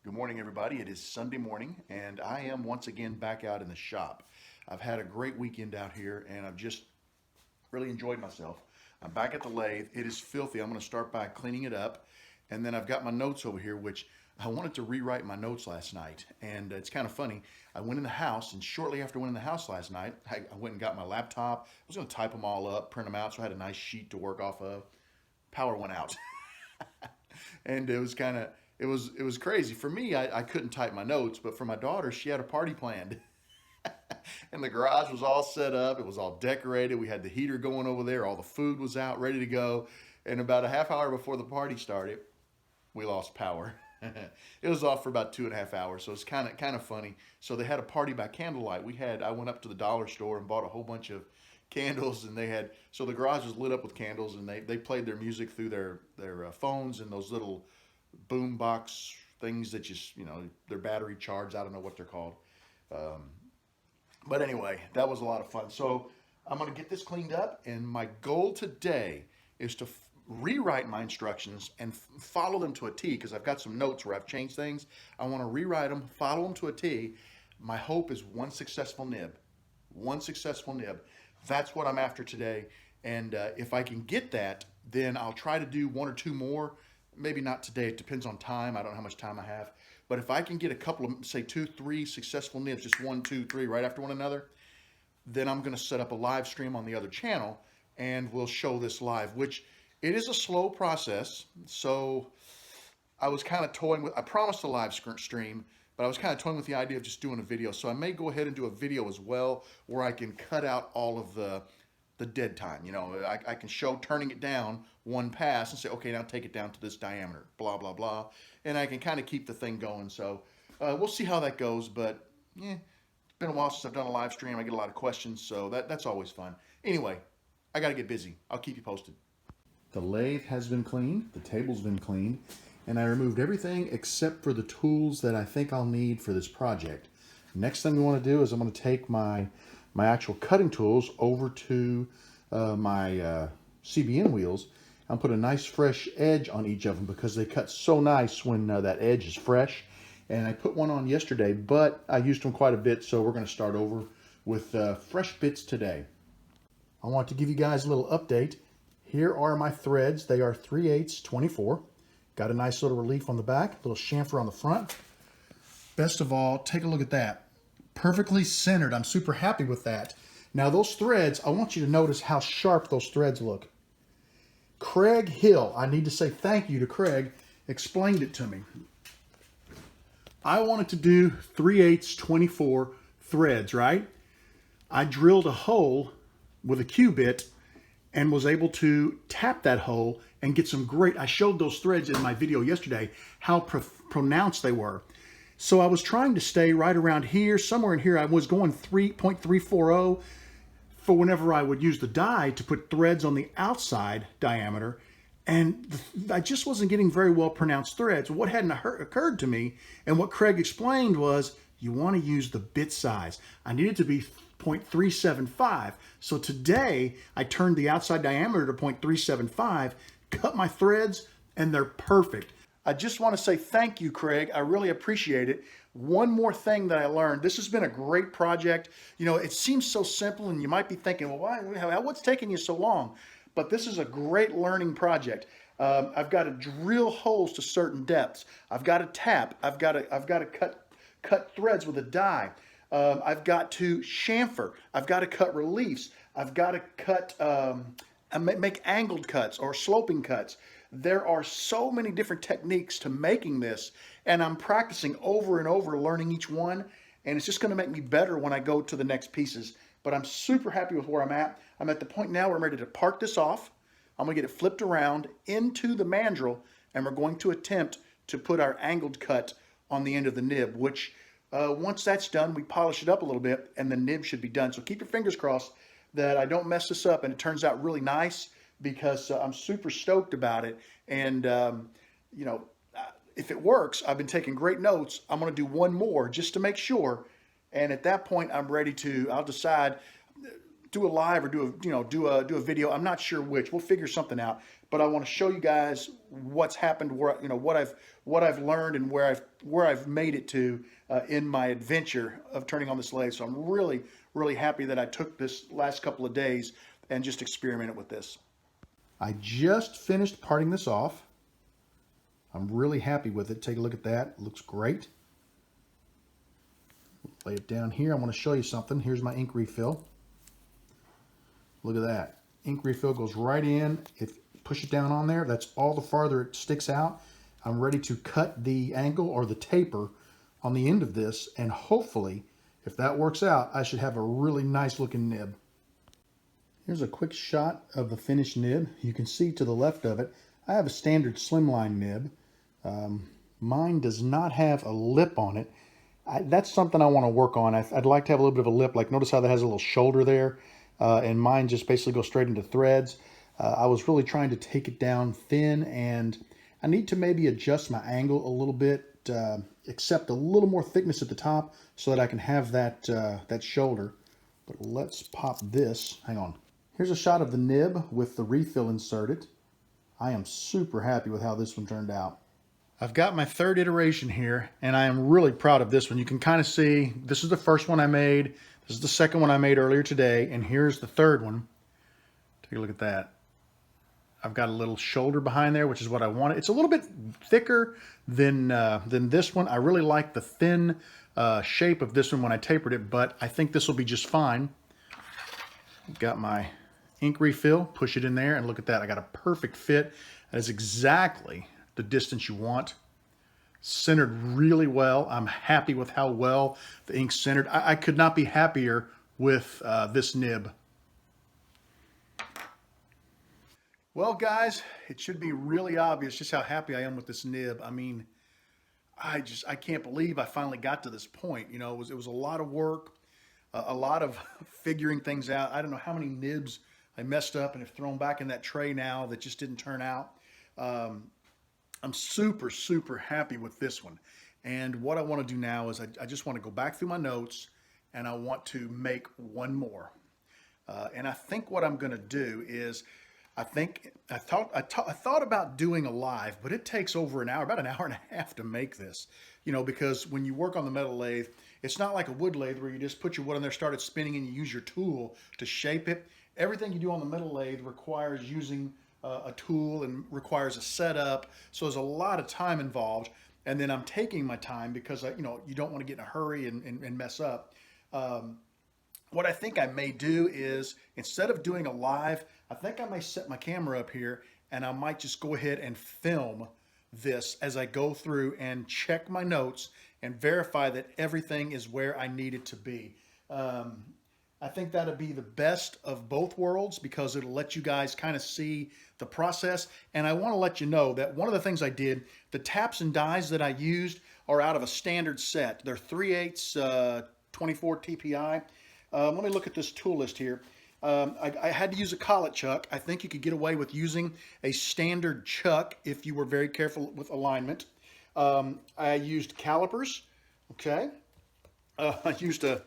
Good morning, everybody. It is Sunday morning, and I am once again back out in the shop. I've had a great weekend out here, and I've just really enjoyed myself. I'm back at the lathe. It is filthy. I'm going to start by cleaning it up, and then I've got my notes over here, which I wanted to rewrite my notes last night, and it's kind of funny. I went in the house, and shortly after I went in the house last night, I went and got my laptop. I was going to type them all up, print them out, so I had a nice sheet to work off of. Power went out. And it was kind of it was crazy for me. I couldn't type my notes, but for my daughter, she had a party planned. And the garage was all set up, it was all decorated, we had the heater going over there, all the food was out ready to go, and about a half hour before the party started, we lost power. It was off for about 2.5 hours, so it's kind of funny. So they had a party by candlelight. I went up to the dollar store and bought a whole bunch of candles, and so the garage was lit up with candles, and they played their music through their phones and those little boom box things that they're battery charged. I don't know what they're called. But anyway, that was a lot of fun. So I'm going to get this cleaned up, and my goal today is to rewrite my instructions and follow them to a T, because I've got some notes where I've changed things. I want to rewrite them, follow them to a T. My hope is one successful nib. One successful nib. That's what I'm after today. And if I can get that, then I'll try to do one or two more. Maybe not today. It depends on time. I don't know how much time I have. But if I can get a couple of, say, 2, 3 successful nibs, just 1, 2, 3 right after one another, then I'm going to set up a live stream on the other channel, and we'll show this live, which it is a slow process. So I was kind of toying with, I promised a live stream, but I was kind of toying with the idea of just doing a video. So I may go ahead and do a video as well, where I can cut out all of the dead time. I can show turning it down one pass and say, okay, now take it down to this diameter, blah, blah, blah. And I can kind of keep the thing going. So we'll see how that goes. But yeah, it's been a while since I've done a live stream. I get a lot of questions, so that's always fun. Anyway, I got to get busy. I'll keep you posted. The lathe has been cleaned. The table's been cleaned. And I removed everything except for the tools that I think I'll need for this project. Next thing we want to do is I'm going to take my actual cutting tools over to my CBN wheels and put a nice fresh edge on each of them, because they cut so nice when that edge is fresh. And I put one on yesterday, but I used them quite a bit, so we're going to start over with fresh bits today. I want to give you guys a little update. Here are my threads. They are 3/8 24. Got a nice little relief on the back, a little chamfer on the front. Best of all, take a look at that. Perfectly centered. I'm super happy with that. Now those threads, I want you to notice how sharp those threads look. Craig Hill, I need to say thank you to Craig, explained it to me. I wanted to do 3/8 24 threads, right? I drilled a hole with a Q-bit and was able to tap that hole and get some I showed those threads in my video yesterday, how pronounced they were. So I was trying to stay right around here, somewhere in here. I was going 3.340 for whenever I would use the die to put threads on the outside diameter, and I just wasn't getting very well pronounced threads. What hadn't occurred to me, and what Craig explained, was you want to use the bit size. I needed to be 0.375. So today I turned the outside diameter to 0.375, cut my threads, and they're perfect. I just want to say thank you, Craig. I really appreciate it. One more thing that I learned. This has been a great project. It seems so simple, and you might be thinking, well, what's taking you so long? But this is a great learning project. I've got to drill holes to certain depths. I've got to tap. I've got to cut threads with a die. I've got to chamfer. I've got to cut reliefs. I've got to cut, make angled cuts or sloping cuts. There are so many different techniques to making this, and I'm practicing over and over, learning each one, and it's just going to make me better when I go to the next pieces. But I'm super happy with where I'm at. I'm at the point now where I'm ready to part this off. I'm going to get it flipped around into the mandrel, and we're going to attempt to put our angled cut on the end of the nib, which once that's done, we polish it up a little bit, and the nib should be done. So keep your fingers crossed that I don't mess this up and it turns out really nice, because I'm super stoked about it. And, if it works, I've been taking great notes. I'm going to do one more just to make sure. And at that point, I'm ready to, I'll decide. do a live or do a video. I'm not sure which. We'll figure something out. But I want to show you guys what's happened, where what I've learned, and where I've made it to in my adventure of turning on this lathe. So I'm really happy that I took this last couple of days and just experimented with this. I just finished parting this off. I'm really happy with it. Take a look at that. It looks great. Lay it down here. I want to show you something. Here's my ink refill. Look at that. Ink refill goes right in. If push it down on there, that's all the farther it sticks out. I'm ready to cut the angle or the taper on the end of this, and hopefully, if that works out, I should have a really nice looking nib. Here's a quick shot of the finished nib. You can see to the left of it, I have a standard slimline nib. Mine does not have a lip on it. That's something I want to work on. I'd like to have a little bit of a lip. Like, notice how that has a little shoulder there, and mine just basically goes straight into threads. I was really trying to take it down thin, and I need to maybe adjust my angle a little bit, accept a little more thickness at the top so that I can have that shoulder. But let's pop this. Hang on. Here's a shot of the nib with the refill inserted. I am super happy with how this one turned out. I've got my third iteration here, and I am really proud of this one. You can kind of see, this is the first one I made. This is the second one I made earlier today, and here's the third one. Take a look at that. I've got a little shoulder behind there, which is what I wanted. It's a little bit thicker than this one. I really like the thin shape of this one when I tapered it, but I think this will be just fine. Got my ink refill, push it in there, and look at that. I got a perfect fit. That is exactly the distance you want. Centered really well. I'm happy with how well the ink centered. I could not be happier with this nib. Well, guys, it should be really obvious just how happy I am with this nib. I mean, I can't believe I finally got to this point. You know, it was a lot of work, a lot of figuring things out. I don't know how many nibs I messed up and have thrown back in that tray now that just didn't turn out. I'm super happy with this one. And what I want to do now is I just want to go back through my notes, and I want to make one more. And I think what I'm going to do is, I thought about doing a live, but it takes over an hour, about an hour and a half to make this. You know, because when you work on the metal lathe, it's not like a wood lathe where you just put your wood in there, start it spinning, and you use your tool to shape it. Everything you do on the metal lathe requires using a tool and requires a setup. So there's a lot of time involved. And then I'm taking my time because you don't want to get in a hurry and mess up. What I think I may do is, instead of doing a live, I think I may set my camera up here, and I might just go ahead and film this as I go through and check my notes and verify that everything is where I need it to be. I think that'll be the best of both worlds because it'll let you guys kind of see the process. And I want to let you know that one of the things I did, the taps and dies that I used are out of a standard set. They're 3/8 24 TPI. Let me look at this tool list here. I had to use a collet chuck. I think you could get away with using a standard chuck if you were very careful with alignment. I used calipers, okay. I used a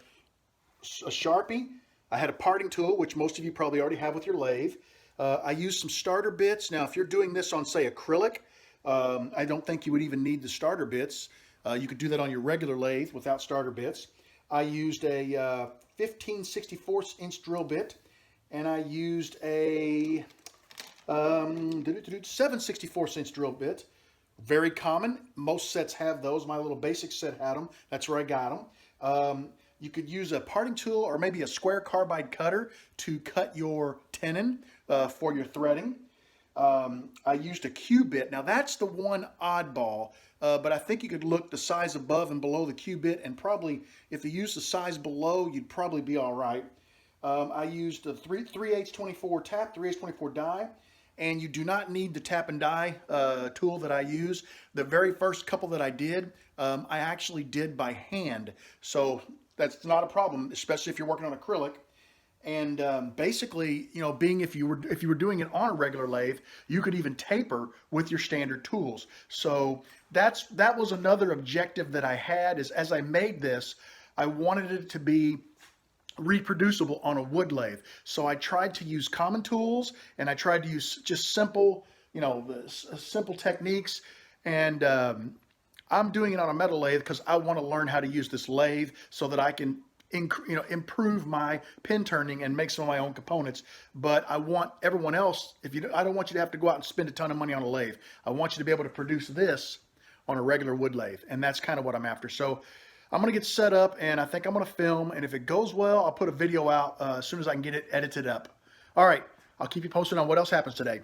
Sharpie. I had a parting tool, which most of you probably already have with your lathe. I used some starter bits. Now, if you're doing this on, say, acrylic, I don't think you would even need the starter bits. You could do that on your regular lathe without starter bits. I used a 15/64" drill bit, and I used a 7/64" drill bit. Very common. Most sets have those. My little basic set had them. That's where I got them. You could use a parting tool or maybe a square carbide cutter to cut your tenon for your threading. I used a Q bit. Now that's the one oddball, but I think you could look the size above and below the Q bit, and probably if you use the size below, you'd probably be all right. I used a 3/8 24 tap, 3/8 24 die, and you do not need the tap and die tool that I use. The very first couple that I did, I actually did by hand, so that's not a problem, especially if you're working on acrylic. And basically, being if you were doing it on a regular lathe, you could even taper with your standard tools. So that was another objective that I had, is as I made this, I wanted it to be reproducible on a wood lathe. So I tried to use common tools, and I tried to use just simple, simple techniques. And I'm doing it on a metal lathe because I want to learn how to use this lathe so that I can improve my pin turning and make some of my own components. But I want everyone else, I don't want you to have to go out and spend a ton of money on a lathe. I want you to be able to produce this on a regular wood lathe, and that's kind of what I'm after. So I'm gonna get set up, and I think I'm gonna film, and if it goes well, I'll put a video out as soon as I can get it edited up. All right, I'll keep you posted on what else happens today.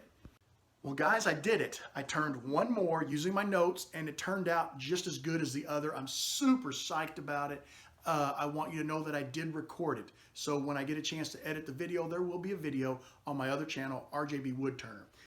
Well, guys, I did it. I turned one more using my notes, and it turned out just as good as the other. I'm super psyched about it. I want you to know that I did record it. So when I get a chance to edit the video, there will be a video on my other channel, RJB Woodturner.